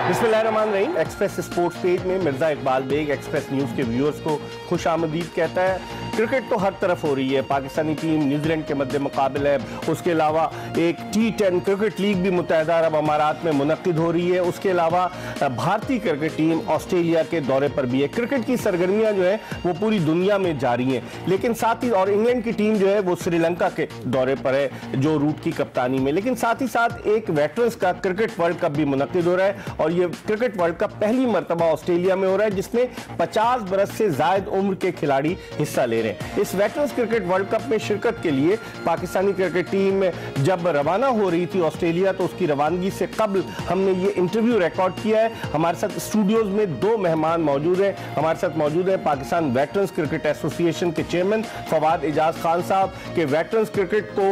बिस्मिल्लाहिर्रहमानिर्रहीम। Express sports page में Mirza Iqbal Baig express news के व्यूअर्स को खुश आमदीद कहता है। क्रिकेट तो हर तरफ हो रही है। पाकिस्तानी टीम न्यूजीलैंड के मध्य मुकाबल है। उसके अलावा एक T10 क्रिकेट लीग भी मुत्तहिदा अरब अमारात में मुनक्किद हो रही है। उसके अलावा भारतीय क्रिकेट टीम ऑस्ट्रेलिया के दौरे पर भी है। क्रिकेट की सरगर्मियां जो है वो पूरी दुनिया में जारी हैं, लेकिन साथ ही और इंग्लैंड की टीम जो है वो श्रीलंका के दौरे पर है जो रूट की कप्तानी में। लेकिन साथ ही साथ एक वेटरन्स का क्रिकेट वर्ल्ड कप भी मुनक्किद हो रहा है और ये क्रिकेट वर्ल्ड कप पहली मरतबा ऑस्ट्रेलिया में हो रहा है जिसमें 50 बरस से जायद उम्र के खिलाड़ी हिस्सा ले रहे हैं। इस वेटरन्स क्रिकेट वर्ल्ड कप में शिरकत के लिए पाकिस्तानी क्रिकेट टीम जब रवाना हो रही थी ऑस्ट्रेलिया, तो उसकी रवानगी से कबल हमने ये इंटरव्यू रिकॉर्ड किया है। हमारे साथ स्टूडियोज में दो मेहमान मौजूद हैं। हमारे साथ मौजूद है पाकिस्तान वेटरन्स क्रिकेट एसोसिएशन के चेयरमैन फवाद एजाज खान साहब के वेटरन्स क्रिकेट को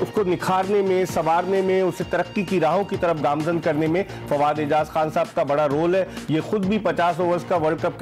उसको निखारने में, संवारने में, उसे तरक्की की राहों की तरफ गामजन करने में फवाद एजाज खान साहब का बड़ा रोल है। ये खुद भी 50 ओवर्स का वर्ल्ड कप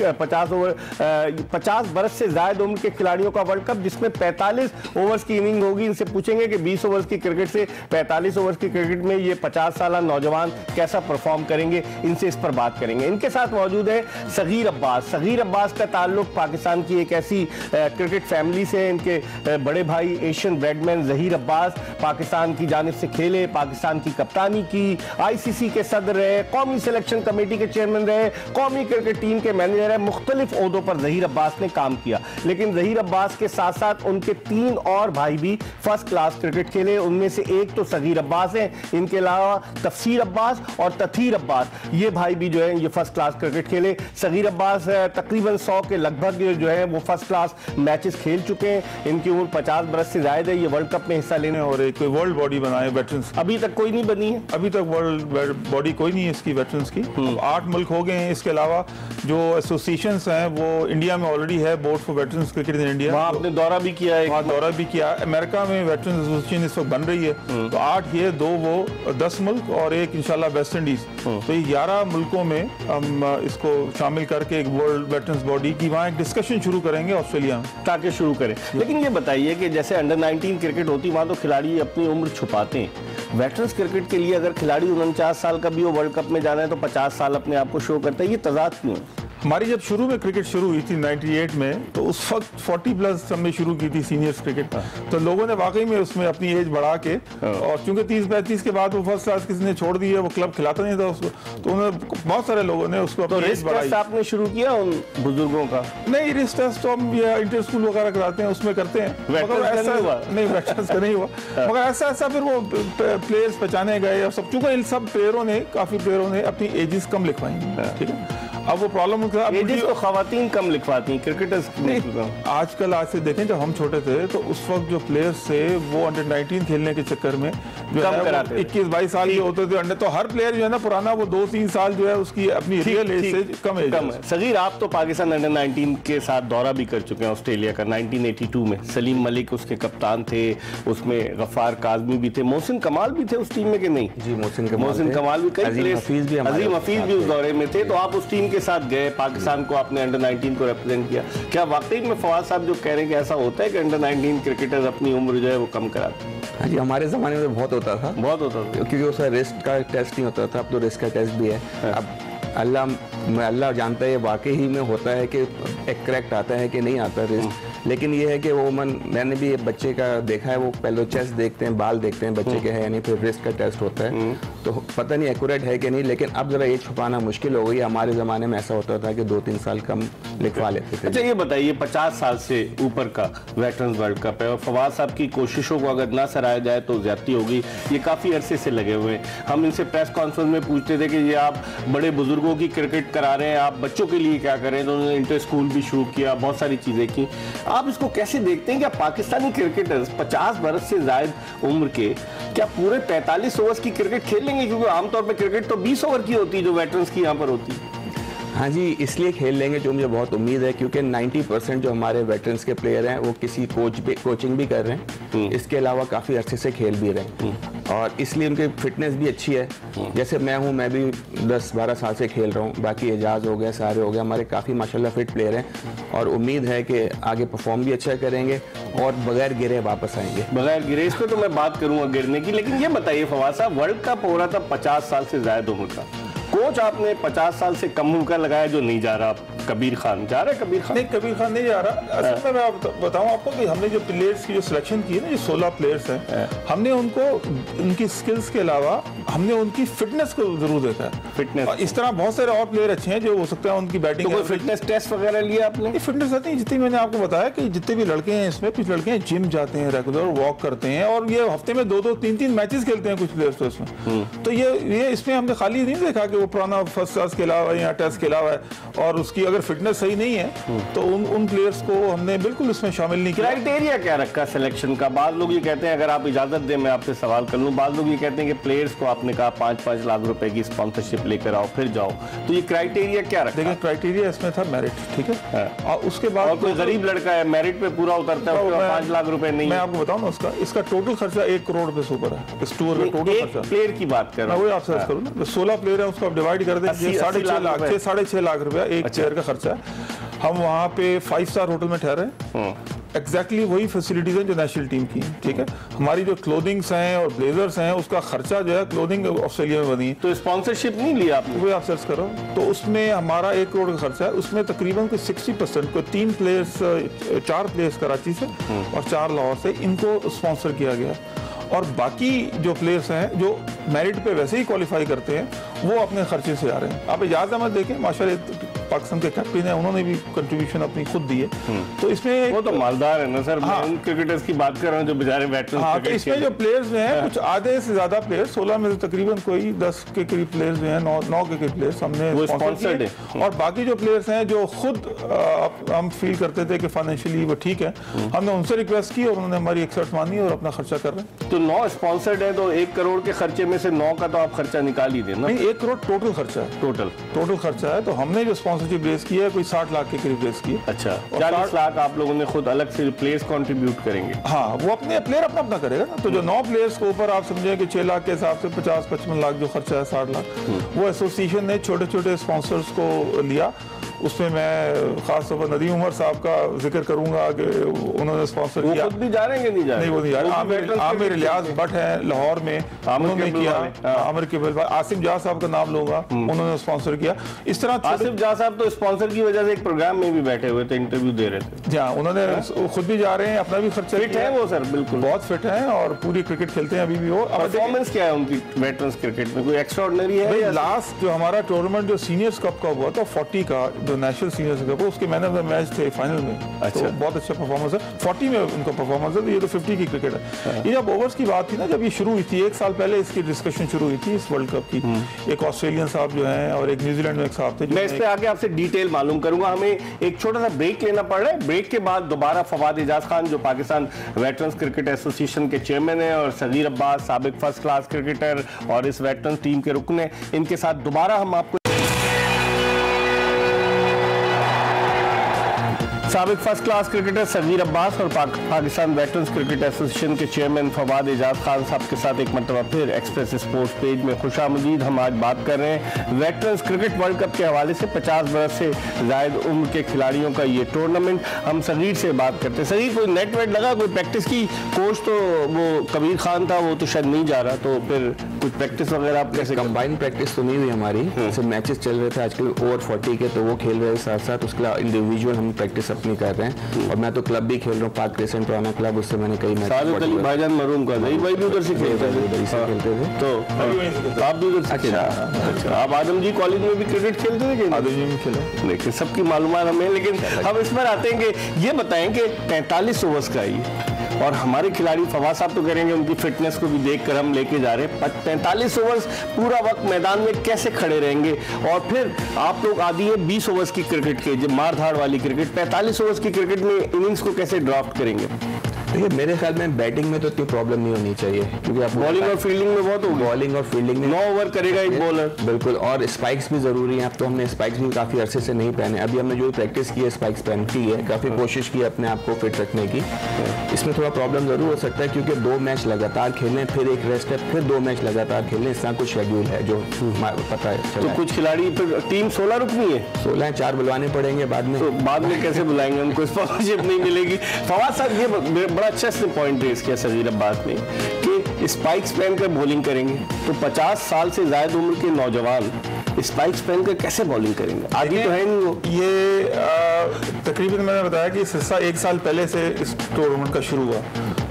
50 बरस से ज्यादा उम्र के खिलाड़ियों का वर्ल्ड कप जिसमें 45 ओवर्स की इनिंग होगी। इनसे पूछेंगे कि 20 ओवर्स की क्रिकेट से 45 ओवर्स की क्रिकेट में ये 50 साल नौजवान कैसा परफॉर्म करेंगे, इनसे इस पर बात करेंगे। इनके साथ मौजूद है सगीर अब्बास। सगीर अब्बास का ताल्लुक पाकिस्तान की एक ऐसी क्रिकेट फैमिली से, इनके बड़े भाई एशियन ब्रेडमैन जहीर अब्बास पाकिस्तान की जानिब से खेले, पाकिस्तान की कप्तानी की, ICC के सदर रहे, कौमी सिलेक्शन कमेटी के चेयरमैन रहे, कौमी क्रिकेट टीम के मैनेजर है। मुख्तलिफ ओहदों पर जहीर अब्बास ने काम किया, लेकिन जहीर अब्बास के साथ साथ उनके 3 और भाई भी फर्स्ट क्लास क्रिकेट खेले। उनमें से एक तो सगीर अब्बास हैं, इनके अलावा तफसीर अब्बास और तथीर अब्बास, ये भाई भी जो है ये फर्स्ट क्लास क्रिकेट खेले। सगीर अब्बास तकरीबन 100 के लगभग जो है वो फर्स्ट क्लास मैचेस खेल चुके हैं। इनकी उम्र 50 बरस से ज्यादा है। ये वर्ल्ड कप में हिस्सा लेने और एक वर्ल्ड बॉडी बनाए वेटरन्स, अभी तक कोई नहीं बनी है। अभी तक वर्ल्ड बॉडी कोई नहीं है इसकी वेटरन्स की। 8 मुल्क हो गए हैं। इसके अलावा जो एसोसिएशंस हैं वो इंडिया में ऑलरेडी है, board for veterans cricket in India. वहाँ आपने दौरा भी किया है? वहाँ दौरा भी किया। अमेरिका में वेटरन्स एसोसिएशन इस वक्त बन रही है, तो 8 ये, 2 वो, 10 मुल्क और एक इंशाल्लाह वेस्ट इंडीज। तो ये 11 मुल्कों में हम इसको शामिल करके एक वर्ल्ड वेटरन्स बॉडी की वहाँ एक डिस्कशन शुरू करेंगे ऑस्ट्रेलिया में, ताकि शुरू करें। लेकिन ये बताइए कि जैसे अंडर 19 क्रिकेट होती वहाँ तो खिलाड़ी अपनी उम्र छुपाते हैं। वेटरन्स क्रिकेट के लिए अगर खिलाड़ी 49 साल का भी हो वर्ल्ड कप में जाना है तो 50 साल अपने आप को शो करता है। ये तजाद क्यों है? हमारी जब शुरू में क्रिकेट शुरू हुई थी 98 में, तो उस वक्त 40 प्लस हमने शुरू की थी सीनियर्स क्रिकेट। तो लोगों ने वाकई में उसमें अपनी एज बढ़ा के, और चूंकि 30-35 के बाद वो फर्स्ट क्लास किसी ने छोड़ दी है, वो क्लब खिलाता नहीं था उसको, तो उन्होंने बहुत सारे लोगों ने उसको अपनी एज बढ़ाई। आपने शुरू किया उन बुजुर्गों का? नहीं, रिस्ट टेस्ट तो हम ये इंटर स्कूल वगैरह कराते हैं, उसमें करते हैं। नहीं, वेटरन्स का नहीं हुआ। मगर ऐसा फिर वो प्लेयर्स पहचाने गए और सब, चूंकि इन सब प्लेयरों ने, काफी प्लेयरों ने अपनी एजेस कम लिखवाई। ठीक है, अब वो प्रॉब्लम तो खवातीन कम लिखवाती हैं, क्रिकेटर्स आजकल। आज से देखें, जब हम छोटे थे तो उस वक्त जो प्लेयर्स थे वो अंडर 19 खेलने के चक्कर में जो है 21-22 साल के होते थे अंडर, तो हर प्लेयर जो है ना पुराना, वो 2-3 साल जो है उसकी अपनी रियल एज से कम है। सगीर, आप तो पाकिस्तान अंडर 19 के साथ दौरा भी कर चुके हैं ऑस्ट्रेलिया का। 1982 में सलीम मलिक उसके कप्तान थे, उसमें गफ्फार काज़मी भी थे, मोहसिन कमाल भी थे उस टीम में कि नहीं? जी, मोहसिन कमाल भी, कई अजीम हफीज भी उस दौरे में थे। तो आप उस टीम के साथ गए, पाकिस्तान को आपने अंडर 19 को रिप्रेजेंट किया। क्या वाकई में फवाद साहब जो कह रहे हैं कि ऐसा होता है कि अंडर 19 क्रिकेटर्स अपनी उम्र जो है वो कम कराते हैं? हाँ जी, हमारे ज़माने में बहुत होता था, क्योंकि उसका रिस्क का टेस्ट नहीं होता था। अब तो रिस्क का टेस्ट भी है। अब अल्लाह जानता है वाकई ही में होता है कि एक करेक्ट आता है कि नहीं आता रिस्क। लेकिन ये है कि वो मैंने भी बच्चे का देखा है, वो पहले चेस्ट देखते हैं, बाल देखते हैं बच्चे के है यानी, फिर रिस्क का टेस्ट होता है। तो पता नहीं एक्यूरेट है कि नहीं, लेकिन अब जरा ये छुपाना मुश्किल हो गई। हमारे ज़माने में ऐसा होता था कि 2-3 साल कम लिखवा लेते थे। अच्छा, ये बताइए 50 साल से ऊपर का वेटरन्स वर्ल्ड कप है और फवाद साहब की कोशिशों को अगर ना सराहा जाए तो ज्यादती होगी। ये काफ़ी अरसे से लगे हुए हैं। हम इनसे प्रेस कॉन्फ्रेंस में पूछते थे कि ये आप बड़े बुजुर्गों की क्रिकेट करा रहे हैं, आप बच्चों के लिए क्या करें? तो उन्होंने इंटर स्कूल भी शुरू किया, बहुत सारी चीज़ें की। आप इसको कैसे देखते हैं कि पाकिस्तानी क्रिकेटर्स 50 बरस से जायद उम्र के क्या पूरे 45 ओवर्स की क्रिकेट खेल लेंगे? क्योंकि आमतौर पर क्रिकेट तो 20 ओवर की होती है जो वेटरन्स की यहाँ पर होती है। हाँ जी, इसलिए खेल लेंगे जो मुझे बहुत उम्मीद है, क्योंकि 90% जो हमारे वेटरन्स के प्लेयर हैं वो किसी कोचिंग भी कर रहे हैं, इसके अलावा काफ़ी अरसे से खेल भी रहे हैं, और इसलिए उनकी फिटनेस भी अच्छी है। जैसे मैं हूँ, मैं भी 10-12 साल से खेल रहा हूँ, बाकी एजाज हो गया, सारे हो गए, हमारे काफ़ी माशाल्लाह फिट प्लेयर हैं, और उम्मीद है कि आगे परफॉर्म भी अच्छा करेंगे और बगैर गिरे वापस आएंगे। बगैर गिरे, इस पर तो मैं बात करूँगा गिरने की। लेकिन ये बताइए फवाद साहब, वर्ल्ड कप हो रहा था 50 साल से ज़्यादा उम्र का, कोच आपने 50 साल से कम उम्र का लगाया जो नहीं जा रहा, कबीर खान जा रहा है? कबीर खान नहीं, कबीर खान नहीं जा रहा। असल में मैं बताऊं आपको कि हमने जो प्लेयर्स की जो सिलेक्शन की है ना, ये 16 प्लेयर्स हैं, हमने उनको उनकी स्किल्स के अलावा हमने उनकी फिटनेस को जरूर देखा है। फिटनेस, इस तरह बहुत सारे और प्लेयर अच्छे हैं जो हो सकता है उनकी बैटिंग। तो कोई फिटनेस टेस्ट वगैरह लिया आपने? फिटनेस आती है, जितनी मैंने आपको बताया कि जितने भी लड़के हैं इसमें, कुछ लड़के हैं जिम जाते हैं, रेगुलर वॉक करते हैं, और ये हफ्ते में 2-2, 3-3 मैचेस खेलते हैं कुछ प्लेयर्स तो इसमें। तो ये इसमें हमने खाली नहीं देखा कि वो पुराना फर्स्ट क्लास के अलावा या टेस्ट के अलावा है, और उसकी अगर फिटनेस सही नहीं है तो उन प्लेयर्स को हमने बिल्कुल इसमें शामिल नहीं किया। क्राइटेरिया क्या रखा सिलेक्शन का? बाद लोग ये कहते हैं, अगर आप इजाजत दें मैं आपसे सवाल कर लूं, बाद लोग ये कहते हैं कि प्लेयर्स को आपने कहा 5-5 लाख रुपए की स्पॉन्सरशिप लेकर आओ फिर जाओ, तो ये क्राइटेरिया क्या रखा? देखिए, क्राइटेरिया इसमें था मेरिट, ठीक है, और उसके बाद और कोई गरीब लड़का है मेरिट पे पूरा उतरता है, 5 लाख रुपए नहीं। मैं आपको बताऊं ना, इसका टोटल खर्चा 1 करोड़ रुपए से ऊपर है इस टूर का टोटल खर्चा। प्लेयर की बात कर रहा हूं, मैं वही आपसे करूं ना, 16 प्लेयर है, उसको आप डिवाइड कर दें, 6.5 लाख, 6.5 लाख रुपया एक प्लेयर का खर्चा है। हम वहाँ पे 5 स्टार होटल में ठहरे, एग्जैक्टली वही फैसिलिटीज हैं जो नेशनल टीम की हैं, ठीक है। हमारी जो क्लोथिंग्स हैं और ब्लेजर्स हैं, उसका खर्चा जो है क्लोथिंग ऑस्ट्रेलिया में बनी है। तो स्पॉन्सरशिप नहीं लिया आपने? वही आप सर्च करो, तो उसमें हमारा 1 करोड़ का खर्चा है। उसमें तकरीबन 60% को 4 प्लेयर्स कराची से और 4 लाहौर से, इनको स्पॉन्सर किया गया। और बाकी जो प्लेयर्स हैं जो मेरिट पे वैसे ही क्वालिफाई करते हैं, वो अपने खर्चे से आ रहे हैं। आप इजाज़त अहमद देखें, माशाल्लाह पाकिस्तान के कैप्टन है, उन्होंने भी कंट्रीब्यूशन अपनी खुद दी है। तो इसमें वो तो मालदार है ना सर। हाँ, मैं उन क्रिकेटर्स की बात कर रहा हूँ जो बेचारे वेटरन। हाँ, तो इसमें जो प्लेयर्स हैं, कुछ आधे से ज्यादा प्लेयर्स, 16 में से तकरीबन कोई 10 के करीब प्लेयर्स जो हैं, 9 के करीब प्लेयर्स हमने स्पॉन्सर्ड है। और बाकी जो प्लेयर्स हैं जो खुद हम फील करते थे कि फाइनेंशियली वो ठीक है, हमने उनसे रिक्वेस्ट की और उन्होंने हमारी एक्सेप्ट मानी और अपना खर्चा कर रहे हैं। तो 9 स्पॉन्सर्ड है, तो 1 करोड़ के खर्चे में से 9 का तो आप खर्चा निकाल ही देना। नहीं, 1 करोड़ टोटल खर्चा है, टोटल खर्चा है। तो हमने जो स्पॉन्सरशिप रेस की है, कोई 60 लाख के करीब रेस की। अच्छा, 40 लाख आप लोगों ने खुद अलग से प्लेयर्स कंट्रीब्यूट करेंगे? हाँ, वो अपने प्लेयर अपना करेगा ना। तो जो 9 प्लेयर्स के ऊपर आप समझे कि 6 लाख के हिसाब से 50-55 लाख जो खर्चा है, 60 लाख वो एसोसिएशन ने छोटे छोटे स्पॉन्सर्स को लिया। उसमें मैं खास तौर पर नदीम उमर साहब का जिक्र करूंगा कि उन्होंने स्पॉन्सर किया। वो खुद भी जा रहे हैं कि नहीं जा रहे? नहीं, वो नहीं जा रहे। आमिर इलियास भट्ट है लाहौर में, उन्होंने किया। आमिर केबल, आसिम जहा साहब का नाम लूंगा, उन्होंने स्पॉन्सर किया। इस तरह आसिम जहा साहब तो स्पॉन्सर की वजह से एक प्रोग्राम में भी बैठे हुए थे, इंटरव्यू दे रहे थे। जी हाँ, उन्होंने खुद भी जा रहे हैं, अपना भी खर्चा फिट है वो सर, बिल्कुल बहुत फिट है और पूरी क्रिकेट खेलते हैं अभी भी वो। परफॉर्मेंस क्या है उनकी वेटरन्स क्रिकेट में, कोई एक्स्ट्राऑर्डिनरी है? लास्ट जो हमारा टूर्नामेंट जो सीनियर्स कप का हुआ था, 40 का जो नेशनल सीनियर्स कप, उसके मैन ऑफ द मैच थे फाइनल में। अच्छा। तो बहुत अच्छा परफॉर्मेंस है, 40 में उनका परफॉर्मेंस है। तो ये तो 50 की क्रिकेट है। ये जब ओवर्स की बात थी ना, जब ये शुरू हुई थी 1 साल पहले, इसकी डिस्कशन शुरू हुई थी इस वर्ल्ड कप की। एक ऑस्ट्रेलियन साहब जो हैं और एक न्यूजीलैंड में एक साहब थे। मैं इस पे आगे आपसे डिटेल मालूम करूंगा। हमें एक छोटा सा ब्रेक लेना पड़ रहा है। ब्रेक के बाद दोबारा फवाद एजाज खान जो पाकिस्तान वेटरन्स क्रिकेट एसोसिएशन के चेयरमैन है और सगीर अब्बास साबिक फर्स्ट क्लास क्रिकेटर और इस वेटरन्स टीम के रुकन है, इनके साथ दोबारा हम आपको साबिक first class cricketer Saghir Abbas और पाकिस्तान वेटरन्स क्रिकेट एसोसिएशन के चेयरमैन फवाद एजाज खान साहब के साथ एक मरतबा फिर एक्सप्रेस स्पोर्ट्स पेज में खुशामदीद। हम आज बात कर रहे हैं वेटरन्स क्रिकेट वर्ल्ड कप के हवाले से 50 बरस से जायद उम्र के खिलाड़ियों का ये टूर्नामेंट। हम सगीर से बात करते हैं। सगीर, कोई नेट वेट लगा, कोई प्रैक्टिस की? कोच तो वो कबीर खान था, वो तो शायद नहीं जा रहा, तो फिर कुछ प्रैक्टिस वगैरह आप कैसे? कंबाइंड प्रैक्टिस तो नहीं हुई हमारी, जैसे मैचेस चल रहे थे आजकल ओवर 40 के, तो वो खेल रहे साथ साथ, उसके अलावा इंडिविजुअल हम प्रैक्टिस अपनी कर रहे हैं। और मैं तो क्लब भी खेल रहा हूँ, पाक क्रिसेंट पुराना क्लब, उससे मैंने कई मैच। भाईजान मरूम का नहीं, भाई भी उधर से खेलते थे, तो आप भी उधर? अच्छा, आप आदम जी कॉलेज में भी क्रिकेट खेलते थे? आदम जी में खेले। देखिए, सबकी मालूमात हमें, लेकिन हम इस पर आते हैं कि ये बताएं कि 43 ओवर्स का ही और हमारे खिलाड़ी फवाद साहब तो करेंगे, उनकी फिटनेस को भी देखकर हम लेके जा रहे हैं। 45 ओवर्स पूरा वक्त मैदान में कैसे खड़े रहेंगे? और फिर आप लोग आदि है 20 ओवर्स की क्रिकेट के, जो मार धाड़ वाली क्रिकेट, 45 ओवर्स की क्रिकेट में इनिंग्स को कैसे ड्राफ्ट करेंगे? देखिए, मेरे ख्याल में बैटिंग में तो इतनी प्रॉब्लम नहीं होनी चाहिए, क्योंकि आप बॉलिंग और फील्डिंग में बहुत होगी। बॉलिंग और फील्डिंग में 9 ओवर करेगा एक बॉलर, बिल्कुल। और स्पाइक्स भी जरूरी हैं। अब तो हमने स्पाइक्स भी काफी अरसे से नहीं पहने, अभी हमने जो प्रैक्टिस की है स्पाइक्स पहन की है, काफी कोशिश की अपने आप को फिट रखने की। इसमें थोड़ा प्रॉब्लम जरूर हो सकता है, क्योंकि 2 मैच लगातार खेलने, फिर एक रेस्ट है, फिर 2 मैच लगातार खेलने, इस तरह कुछ शेड्यूल है जो पता है। तो कुछ खिलाड़ी, टीम 16 रुकनी है, 16 4 बुलवाने पड़ेंगे बाद में। तो बाद में कैसे बुलाएंगे? उनको स्पॉन्सरशिप नहीं मिलेगी। फवाद साहब, ये बड़ा अच्छा पॉइंट रेस किया सगीर अब्बास ने कि स्पाइक्स पहनकर बॉलिंग करेंगे, तो 50 साल से ज्यादा उम्र के नौजवान स्पाइक्स पहनकर कैसे बॉलिंग करेंगे? आदि तो है नहीं वो। ये तकरीबन मैंने बताया कि इस हिस्सा 1 साल पहले से इस टूर्नामेंट का शुरू हुआ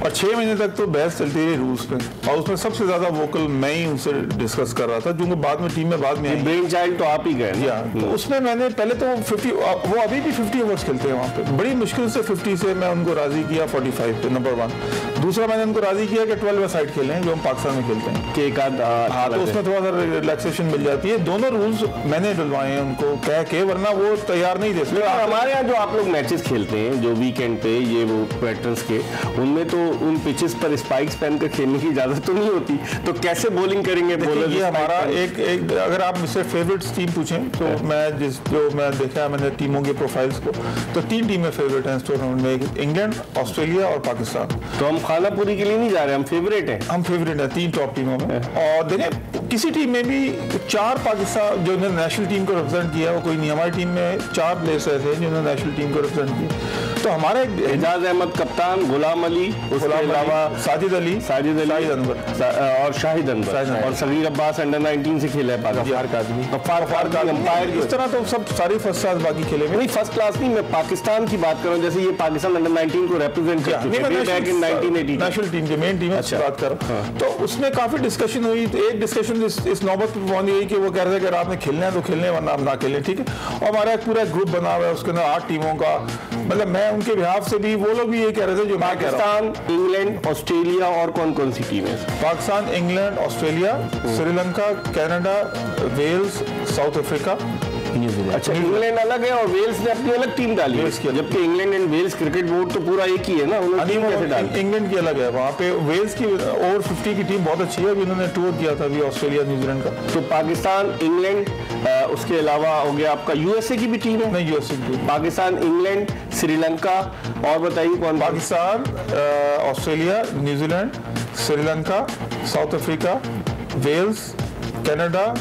और 6 महीने तक तो बहस चलती रही रूल्स पे, और उसमें सबसे ज्यादा वोकल मैं ही उनसे डिस्कस कर रहा था, जो बाद में टीम में बाद में ब्रेन चाइल्ड तो आप ही गए ना? तो उसमें मैंने पहले तो 50, वो अभी भी 50 ओवर्स खेलते हैं वहाँ पे, बड़ी मुश्किल से 50 से मैं उनको राजी किया 45 पे, नंबर 1। दूसरा मैंने उनको राजी किया कि 12 साइड खेलें जो हम पाकिस्तान में खेलते हैं, कि एक आध तो उसमें थोड़ा सा रिलैक्सेशन मिल जाती है। दोनों रूल्स मैंने डलवाए हैं उनको कह के, वरना वो तैयार नहीं दे सकते। हमारे यहाँ जो आप लोग मैचेस खेलते हैं जो वीकेंड पे, ये वो वेटरन्स के, उनमें तो उन पिचेस पर स्पाइक्स पहनकर खेलने की इजाजत तो नहीं होती, तो कैसे बॉलिंग करेंगे बॉलर? ये हमारा एक अगर आप मुझसे फेवरेट टीम पूछें तो मैं देखा मैंने टीमों के प्रोफाइल्स को, तो 3 टीमें फेवरेट हैं इस टूर्नामेंट में, इंग्लैंड, ऑस्ट्रेलिया और पाकिस्तान। तो हम खानापुरी के लिए नहीं जा रहे, हम फेवरेट हैं। हम फेवरेट हैं 3 टॉप टीमों में। और देखें किसी टीम में भी 4 पाकिस्तान जो नेशनल टीम को रिप्रेजेंट किया, वो कोई नहीं, हमारी टीम में 4 प्लेयर्स ऐसे जिन्होंने नेशनल टीम को रिप्रेजेंट किया। तो हमारा एजाज अहमद कप्तान, गुलाम अली, उसके अलावा साजिद अली, शाहिद अनवर और शाहिद अनवर, और सगीर अब्बास अंडर 19 से खेला है अंपायर। इस तरह तो सब सारी फर्स्ट क्लास बाकी खेले में। नहीं फर्स्ट क्लास नहीं, मैं पाकिस्तान की बात कर रहा हूँ, जैसे ये पाकिस्तान अंडर 19 को रिप्रेजेंट करती है नेशनल टीम की मेन टीम है, बात कर रहा हूँ। तो उसमें काफी डिस्कशन हुई, तो एक डिस्कशन इस नौबत पर पहुंच गई कि वो कह रहे थे कि आपने खेलना है तो खेलने, वरना आप ना खेलें, ठीक है। और हमारा एक पूरा ग्रुप बना हुआ है, उसके अंदर 8 टीमों का, मतलब मैं उनके बिहाफ से भी, वो लोग भी ये कह रहे थे जो पाकिस्तान, इंग्लैंड, ऑस्ट्रेलिया और कौन सी टीम है? Pakistan, England, Australia, Sri Lanka, Canada, Wales, South Africa, New Zealand. अच्छा, इंग्लैंड अलग है और वेल्स ने अपनी अलग टीम डाली है, जबकि England and Wales cricket board तो पूरा एक ही है ना, उन्होंने टीम कैसे डाली? इंग्लैंड की अलग है, वहाँ पे वेल्स की ओवर 50 की टीम बहुत अच्छी है, इन्होंने टूर किया था अभी ऑस्ट्रेलिया न्यूजीलैंड का। तो पाकिस्तान, इंग्लैंड, उसके अलावा हो गया आपका यूएसए की भी टीम है? नहीं, यूएसए की पाकिस्तान, इंग्लैंड, श्रीलंका, और बताइए कौन? Pakistan, Australia, New Zealand, Sri Lanka, South Africa, Wales, Canada,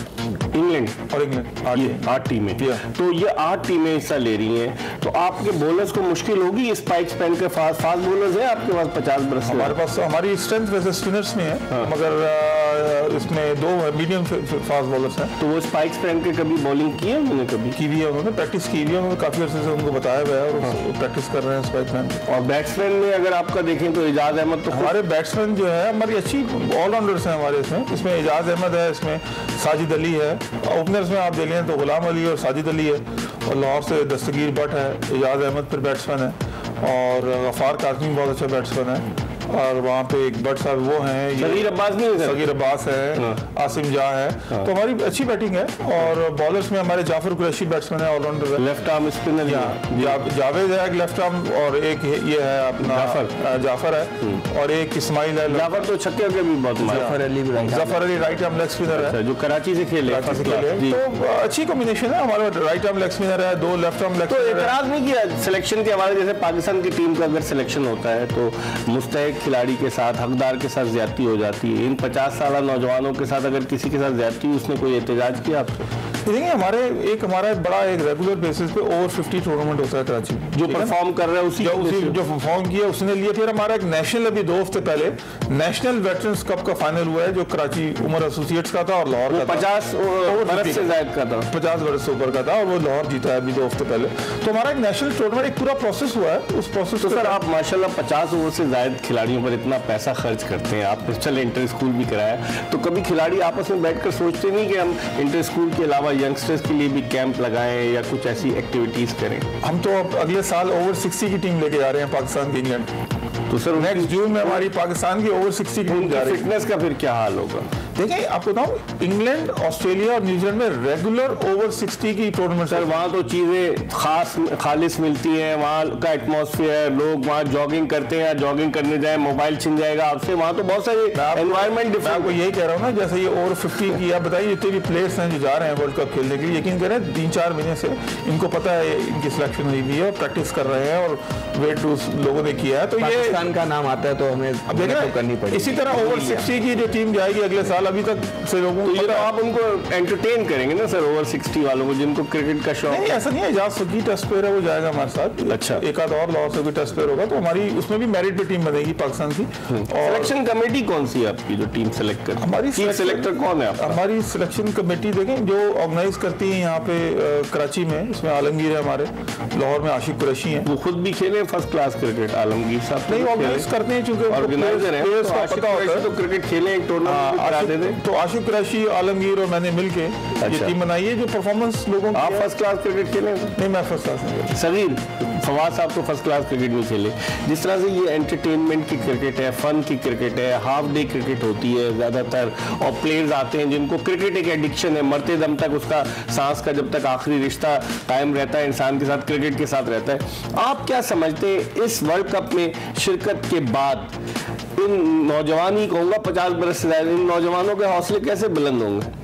England और इंग्लैंड। 8 टीमें। तो ये 8 टीमें हिस्सा ले रही हैं, तो आपके बॉलर्स को मुश्किल होगी स्पाइक्स पहनकर? फास्ट बॉलर्स हैं आपके पास 50 बरस? हमारे पास हमारी स्ट्रेंथ वैसे स्पिनर्स में है, मगर इसमें 2 मीडियम फास्ट बॉलर्स हैं। तो वो स्पाइक्स पहनकर कभी बॉलिंग की है उन्होंने? कभी की भी है, उन्होंने प्रैक्टिस की भी है, उन्होंने काफी अर्से से उनको बताया गया है और प्रैक्टिस कर रहे हैं स्पाइक्स पहन। और बैट्समैन में अगर आपका देखें तो एजाज अहमद, तो हमारे बैट्समैन जो है हमारी अच्छी ऑलराउंडर्स हैं हमारे इसमें एजाज अहमद है, इसमें साजिद अली है, ओपनर्स में आप देख लें तो गुलाम अली और साजिद अली है, और लाहौर से दस्तगीर भट्ट है, एजाज अहमद फिर बैट्समैन है, और गफार काज़मी बहुत अच्छा बैट्समैन है, और वहाँ पे एक भट्ट साहब वो हैं, सगीर अब्बास नहीं है, सगीर अब्बास है, आसिम जा है, तो हमारी अच्छी बैटिंग है। और बॉलर्स में हमारे जाफर कुरैशी बैट्समैन है, ऑलराउंडर है, लेफ्ट आर्म स्पिनर जावेद है, एक लेफ्ट आर्म, और एक ये है अपना जाफर है, और एक इस्माइल है। जाफर तो छक्के के भी बहुत, Zafar Ali right arm leg spinner है, जो कराची से खेले। तो अच्छी कॉम्बिनेशन है, हमारा राइट आर्म लेग स्पिनर है, 2 लेफ्ट आर्म लेग स्पिनर। तो एतराज नहीं किया सिलेक्शन के हमारे, जैसे पाकिस्तान की टीम का अगर सिलेक्शन होता है तो मुस्तहिक खिलाड़ी के साथ, हकदार के साथ ज्यादती हो जाती है, इन 50 साल नौजवानों के साथ अगर किसी के साथ ज्यादती हुई, उसने कोई एहतजाज किया आपसे? देखिए हमारा बड़ा एक रेगुलर बेसिस पे ओवर 50 टूर्नामेंट होता है कराची, जो परफॉर्म कर रहा है उसी जो परफॉर्म किया उसने लिया। फिर हमारा एक नेशनल, अभी 2 हफ्ते पहले नेशनल वेटरन्स कप का फाइनल हुआ है, जो कराची उमर एसोसिएट्स का था और लाहौर का 50 बरस से ज्यादा का था, 50 बरस से ऊपर का था, और वो लाहौर जीता है अभी 2 हफ्ते पहले। तो हमारा एक नेशनल टूर्नामेंट एक पूरा प्रोसेस हुआ है, उस प्रोसेस। तो सर आप माशाल्लाह 50 ओवर से ज्यादा खिलाड़ियों पर इतना पैसा खर्च करते हैं, आपने चले इंटर स्कूल भी कराया, तो कभी खिलाड़ी आपस में बैठकर सोचते नहीं कि हम इंटर स्कूल के अलावा यंगस्टर्स के लिए भी कैंप लगाएं या कुछ ऐसी एक्टिविटीज करें? हम तो अब अगले साल ओवर 60 की टीम लेके जा रहे हैं पाकिस्तान की इंग्लैंड। तो सर नेक्स्ट जून में हमारी पाकिस्तान की ओवर 60 की टीम जा रही है। फिटनेस का फिर क्या हाल होगा? देखिए आपको बताऊं, इंग्लैंड, ऑस्ट्रेलिया और न्यूजीलैंड में रेगुलर ओवर 60 की टूर्नामेंट। सर वहाँ तो चीजें खालिस मिलती हैं, वहाँ का एटमॉस्फेयर, लोग वहाँ जॉगिंग करते हैं, जॉगिंग करने जाए मोबाइल छिन जाएगा आपसे, वहाँ तो बहुत सारे एनवायरमेंट डिफरेंट। आपको यही कह रहा हूँ ना, जैसे ये ओवर 50 की, आप बताइए जितने भी प्लेयर्स हैं जो जा रहे हैं वर्ल्ड कप खेलने के लिए, यकीन करें 3-4 महीने से इनको पता है इनकी सिलेक्शन हुई हुई है, प्रैक्टिस कर रहे हैं और वेट लूज लोगों ने किया है। तो ये पाकिस्तान का नाम आता है तो हमें अब देखना करनी पड़ेगी। इसी तरह ओवर 60 की जो टीम जाएगी अगले साल, अभी तक से लोगों को तो ये तो आप उनको एंटरटेन करेंगे ना सर, ओवर 60 वालों को जिनको क्रिकेट का शौक। नहीं ऐसा नहीं है, एजाज फकीर टेस्ट प्लेयर है, वो जाएगा हमारे साथ। अच्छा, एक आध और लाहौर से भी टेस्ट प्लेयर होगा, तो हमारी उसमें भी मेरिट पे टीम बनेगी पाकिस्तान की। और सिलेक्शन कमेटी कौन सी है आपकी जो टीम सेलेक्ट करती है? हमारी सिलेक्टर कौन है आपका? हमारी सिलेक्शन कमेटी देखें जो ऑर्गेनाइज करती है यहाँ पे कराची में, इसमें आलमगीर है हमारे, लाहौर में आशिक कुरैशी हैं। वो खुद भी खेले फर्स्ट क्लास क्रिकेट आलमगीर साहब? नहीं, ऑर्गेनाइज करते हैं चूंकि ऑर्गेनाइजर है, तो आशिक कुरैशी तो क्रिकेट खेले एक टूर्नामेंट कराते थे। तो आशिक कुरैशी, आलमगीर और मैंने मिलके ये टीम बनाई है जो परफॉर्मेंस लोगों की। आप फर्स्ट क्लास क्रिकेट खेले? नहीं, मैं फर्स्ट क्लास नहीं। सगीर फवाद साहब तो फर्स्ट क्लास क्रिकेट नहीं खेले। जिस तरह से ये एंटरटेनमेंट की क्रिकेट है, फन की क्रिकेट है, हाफ डे क्रिकेट होती है ज़्यादातर, और प्लेयर्स आते हैं जिनको क्रिकेट एक एडिक्शन है, मरते दम तक उसका सांस का जब तक आखिरी रिश्ता कायम रहता है इंसान के साथ, क्रिकेट के साथ रहता है। आप क्या समझते हैं इस वर्ल्ड कप में शिरकत के बाद इन नौजवान ही कहूँगा 50 बरस से ज़्यादा, इन नौजवानों के हौसले कैसे बुलंद होंगे?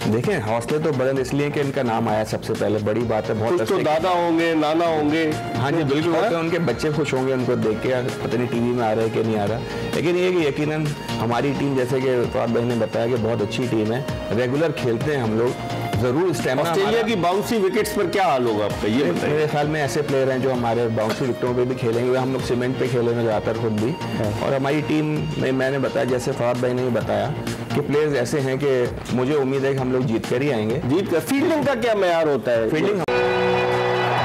देखें, हौसले तो बुलंद इसलिए कि इनका नाम आया सबसे पहले, बड़ी बात है। बहुत तो दादा होंगे, नाना होंगे। हाँ जी बिल्कुल होते हैं, उनके बच्चे खुश होंगे उनको देख के, पता नहीं टीवी में आ रहा है कि नहीं आ रहा। लेकिन ये कि यकीनन हमारी टीम, जैसे कि फवाद भाई ने बताया, कि बहुत अच्छी टीम है, रेगुलर खेलते हैं हम लोग, जरूर स्टैमिना। ऑस्ट्रेलिया की बाउंसी विकेट्स पर क्या हाल होगा आपका, ये बताइए। मेरे ख्याल में ऐसे प्लेयर हैं जो हमारे बाउंसी विकेटों पे भी खेलेंगे, हम लोग सीमेंट पे खेले में ज़्यादातर खुद भी। और हमारी टीम में मैंने बताया, जैसे फवाद भाई ने भी बताया, कि प्लेयर्स ऐसे हैं कि मुझे उम्मीद है कि हम लोग जीत कर ही आएंगे। जीत कर। फील्डिंग का क्या मेयार होता है? Fielding.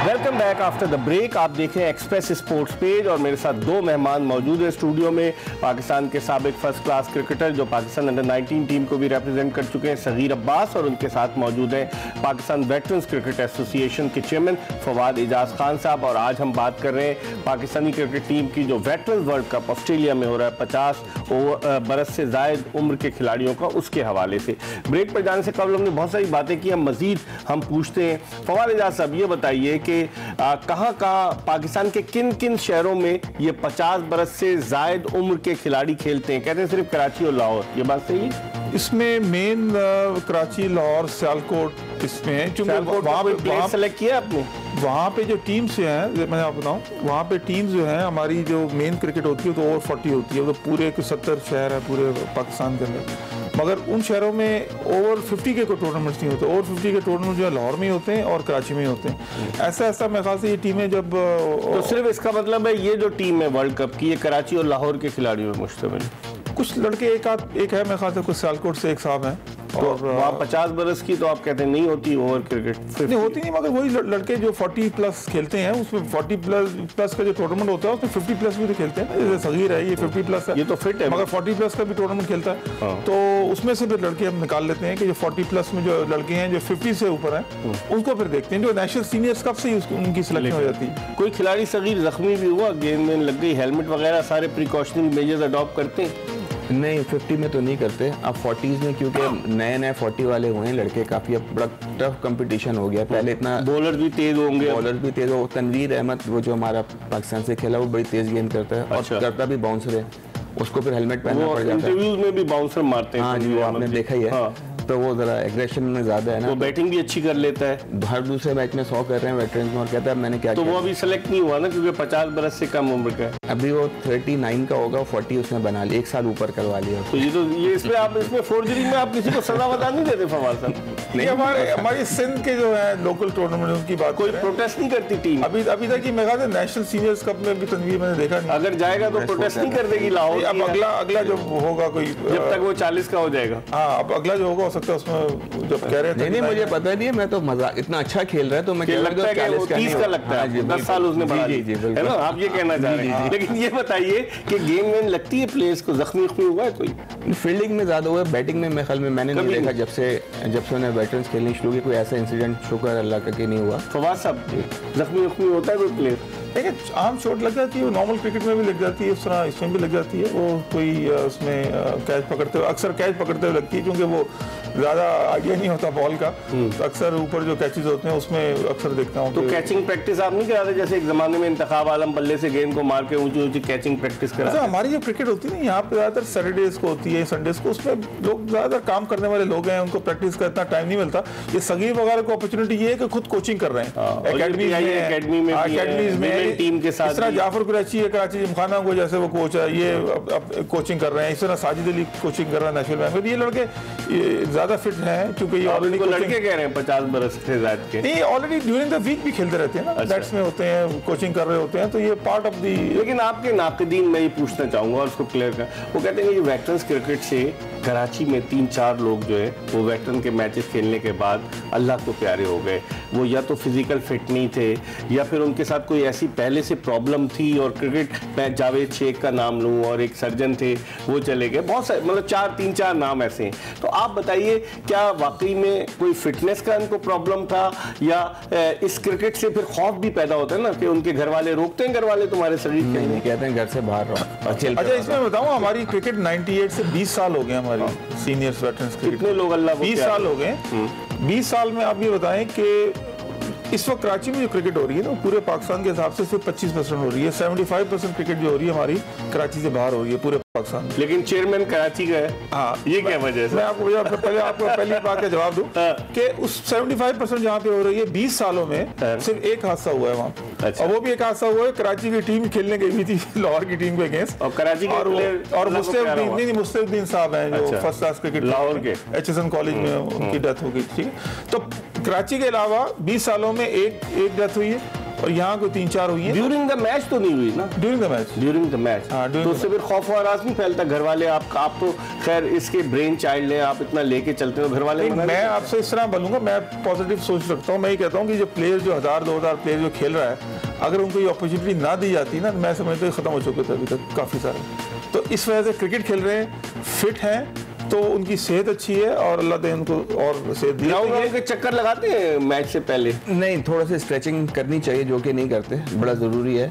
Welcome back after the break. आप देखें एक्सप्रेस स्पोर्ट्स पेज और मेरे साथ दो मेहमान मौजूद है स्टूडियो में। पाकिस्तान के साबिक फर्स्ट क्लास क्रिकेटर जो पाकिस्तान अंडर 19 टीम को भी रिप्रेजेंट कर चुके हैं, सगीर अब्बास, और उनके साथ मौजूद हैं पाकिस्तान वेटरन्स क्रिकेट एसोसिएशन के चेयरमैन फवाद एजाज खान साहब। और आज हम बात कर रहे हैं पाकिस्तानी क्रिकेट टीम की जो वेटरन्स वर्ल्ड कप ऑस्ट्रेलिया में हो रहा है 50 बरस से जायद उम्र के खिलाड़ियों का, उसके हवाले से। ब्रेक पर जाने से कबल हमने बहुत सारी बातें की, हम मजीद हम पूछते हैं। फवाद एजाज साहब ये बताइए कि कहाँ पाकिस्तान के किन किन शहरों में ये 50 बरस से जायद उम्र के खिलाड़ी खेलते हैं? कहते हैं सिर्फ कराची और लाहौर, ये बात सही है? इसमें मेन कराची, लाहौर, सियालकोट इसमें है, क्योंकि वहाँ सेलेक्ट किया आपने? वहाँ पे जो टीम्स हैं, मैं आपको बताऊँ, वहाँ पे टीम्स जो हैं हमारी, जो मेन क्रिकेट होती है तो ओवर 40 होती है, तो पूरे 70 शहर है पूरे पाकिस्तान के अंदर, मगर उन शहरों में ओवर 50 के कोई टूर्नामेंट्स नहीं होते। ओवर 50 के टूर्नामेंट जो है लाहौर में ही होते हैं और कराची में ही होते हैं। ऐसा मेरे ख्याल से ये टीमें जब तो सिर्फ इसका मतलब है ये जो टीम है वर्ल्ड कप की, ये कराची और लाहौर के खिलाड़ियों में मुश्तमिल? कुछ लड़के एक है मेरे ख्याल से, कुछ सियालकोट से एक साहब हैं। और वहाँ 50 बरस की तो आप कहते हैं नहीं होती ओवर क्रिकेट? नहीं होती नहीं, मगर वही लड़के जो 40 प्लस खेलते हैं, उसमें 40 प्लस का जो टूर्नामेंट होता है उसमें 50 प्लस भी तो खेलते हैं। जैसे सगीर है, ये 50 प्लस है, ये तो फिट है, मगर 40 प्लस का भी टूर्नामेंट खेलता है। तो उसमें से फिर लड़के हम निकाल लेते हैं कि जो 40 प्लस में जो लड़के हैं जो 50 से ऊपर हैं, उनको फिर देखते हैं जो नेशनल सीनियर्स कप से ही उनकी सिलेक्शन हो जाती है। कोई खिलाड़ी सगीर जख्मी भी हुआ, गेंद में लग गई, हेलमेट वगैरह सारे प्रिकॉशनरी मेजर्स अडॉप्ट करते हैं? नहीं, 50 में तो नहीं करते, अब 40s में, क्योंकि नए 40 वाले हुए हैं लड़के काफ़ी, अब बड़ा टफ कंपटीशन हो गया। पहले इतना बॉलर भी तेज होंगे, बॉलर भी तेज हो। तनवीर अहमद वो जो हमारा पाकिस्तान से खेला, वो बड़ी तेज गेंद करता है। अच्छा। और करता भी बाउंसर है, उसको फिर हेलमेट पहनना पड़ जाता है। इंटरव्यूज में भी बाउंसर मारते हैं। हाँ जी, वो आपने देखा ही है। हाँ। तो वो जरा एग्रेशन में ज्यादा है ना, वो बैटिंग भी अच्छी कर लेता है। हर दूसरे मैच में 100 कर रहे हैं वेटरन्स में, और कहता है मैंने क्या तो किया। वो अभी सेलेक्ट नहीं हुआ ना, क्योंकि 50 बरस से कम उम्र का है। अभी वो 39 का होगा, 40 उसने बना लिया, 1 साल ऊपर करवा लिया। तो ये इसमें आप इसमें फोर्जरी में आप किसी को सजा बता नहीं देते फवाद साहब? नहीं, हमारे सिंध के जो है लोकल टूर्नामेंट उनकी बात, कोई प्रोटेस्ट नहीं करती टीम अभी तक की। मेरा नेशनल सीनियर्स कप में भी तनवीर मैंने देखा नहीं। अगर जाएगा तो प्रोटेस्ट नहीं कर देगी लाहौर? अब अगला जो होगा कोई, जब तक वो 40 का हो जाएगा। हाँ, अब अगला जो होगा हो सकता है उसमें जब कह रहे थे। नहीं, मुझे पता नहीं है, मैं तो मजाक, इतना अच्छा खेल रहा है तो मैं लगता है कि 30 का लगता है, 10 साल उसने बढ़ा दिया है ना, आप ये कहना चाह रहे हैं। लेकिन ये बताइए कि गेम में लगती है प्लेयर्स को, जख्मी हुआ है कोई? फील्डिंग में ज्यादा हुआ है, बैटिंग में मेरे ख्याल में मैंने नहीं देखा जब से उन्हें वेटरन्स खेलनी शुरू की, कोई ऐसा इंसिडेंट शुक्र अल्लाह का कि नहीं हुआ। फवाद साहब, जख्मी होता है कोई प्लेयर? देखिए, आम चोट लग जाती है, वो नॉर्मल क्रिकेट में भी लग जाती है, उस तरह इसमें भी लग जाती है। वो कोई उसमें कैच पकड़ते हुए, अक्सर कैच पकड़ते हुए लगती है, क्योंकि वो ज़्यादा आइडिया नहीं होता बॉल का, तो अक्सर ऊपर जो कैचेस होते हैं उसमें अक्सर देखता हूँ। तो कैचिंग प्रैक्टिस आप नहीं कराते? जैसे एक ज़माने में इंतखाब आलम बल्ले से गेंद को मार के ऊंची कैचिंग प्रैक्टिस कराते? हमारी जो क्रिकेट होती है ना यहाँ पे ज़्यादातर सैटरडेज को होती है, संडेज को, उसमें लोग ज़्यादातर काम करने वाले लोग हैं, उनको प्रैक्टिस का इतना टाइम नहीं मिलता। ये सगीर वगैरह को अपॉर्चुनिटी ये है कि खुद कोचिंग कर रहे हैं, अकेडमीज में टीम के साथ। इस तरह जाफर कुरैशी है कराची जिमखाना को, जैसे वो कोच है, ये अब कोचिंग कर रहे हैं। इस तरह साजिद अली कोचिंग कर रहा है नेशनल बैंक में। ये लड़के ज्यादा फिट हैं क्योंकि ये ऑलरेडी लड़के कह रहे हैं 50 बरस से ज्यादा के, नहीं ऑलरेडी ड्यूरिंग द वीक भी खेलते रहते हैं ना, दैट्स में होते हैं, कोचिंग कर रहे होते हैं, तो ये पार्ट ऑफ दी। लेकिन आपके नाक़दीन मैं ये पूछना चाहूंगा और उसको क्लियर कर, वो कहते हैं कि वेटरन्स क्रिकेट से कराची में 3-4 लोग जो है वो वेटरन के मैचेस खेलने के बाद अल्लाह को प्यारे हो गए। वो या तो फिजिकल फिट नहीं थे या फिर उनके साथ कोई ऐसी पहले से प्रॉब्लम थी। और क्रिकेट मैं जावेद शेख का नाम लूँ और एक सर्जन थे वो चले गए, बहुत सारे मतलब 3-4 नाम ऐसे हैं। तो आप बताइए क्या वाकई में कोई फिटनेस का इनको प्रॉब्लम था या इस क्रिकेट से फिर खौफ भी पैदा होता है ना कि उनके घर वाले रोकते हैं, घर वाले तुम्हारे शरीर नहीं कहते हैं घर से बाहर रहो। अच्छा इसमें बताऊँ, हमारी क्रिकेट 98 से 20 साल हो गए हमारी सीनियर्स वेटरन्स क्रिकेट। कितने लोग अल्लाह 20 साल हो गए। 20 साल में आप ये बताएं कि इस वक्त कराची में जो क्रिकेट हो रही है ना पूरे पाकिस्तान के हिसाब से सिर्फ 25% हो रही है। 75% क्रिकेट जो हो रही है हमारी कराची से बाहर हो रही है पूरे पाकिस्तान में। लेकिन चेयरमैन कराची का है। हाँ, ये क्या वजह है? मैं आपको पहली बात का जवाब दूं कि उस 75% जहाँ पे हो रही है 20 सालों में सिर्फ एक हादसा हुआ है वहाँ। अच्छा। और वो भी एक हादसा हुआ है, कराची की टीम खेलने गई हुई थी लाहौर की टीम के अगेंस्ट, और कराची और मुस्तफीजुद्दीन साहब हैं जो फर्स्ट क्लास क्रिकेट लाहौर के HSN कॉलेज में उनकी डेथ हो गई। ठीक है, तो कराची के अलावा 20 सालों में एक डेथ हुई है और यहाँ कोई 3-4 हुई है। ड्यूरिंग द मैच तो नहीं हुई ना? ड्यूरिंग द मैच तो उससे फिर खौफ और आराज नहीं फैलता? घर वाले आप तो खैर इसके ब्रेन चाइल्ड हैं, आप इतना लेके चलते हो, घर वाले। मैं आपसे इस तरह बोलूंगा, मैं पॉजिटिव सोच रखता हूँ। मैं ये कहता हूँ कि जो प्लेयर जो 1000-2000 प्लेयर जो खेल रहा है, अगर उनको ये अपॉर्चुनिटी ना दी जाती ना, मैं समझता हूँ खत्म हो चुके थे अभी तक काफी सारे। तो इस वजह से क्रिकेट खेल रहे हैं, फिट हैं, तो उनकी सेहत अच्छी है और अल्लाह ने उनको और सेहत दी है। के चक्कर लगाते हैं मैच से पहले? नहीं, थोड़ा सा स्ट्रेचिंग करनी चाहिए जो कि नहीं करते, बड़ा जरूरी है।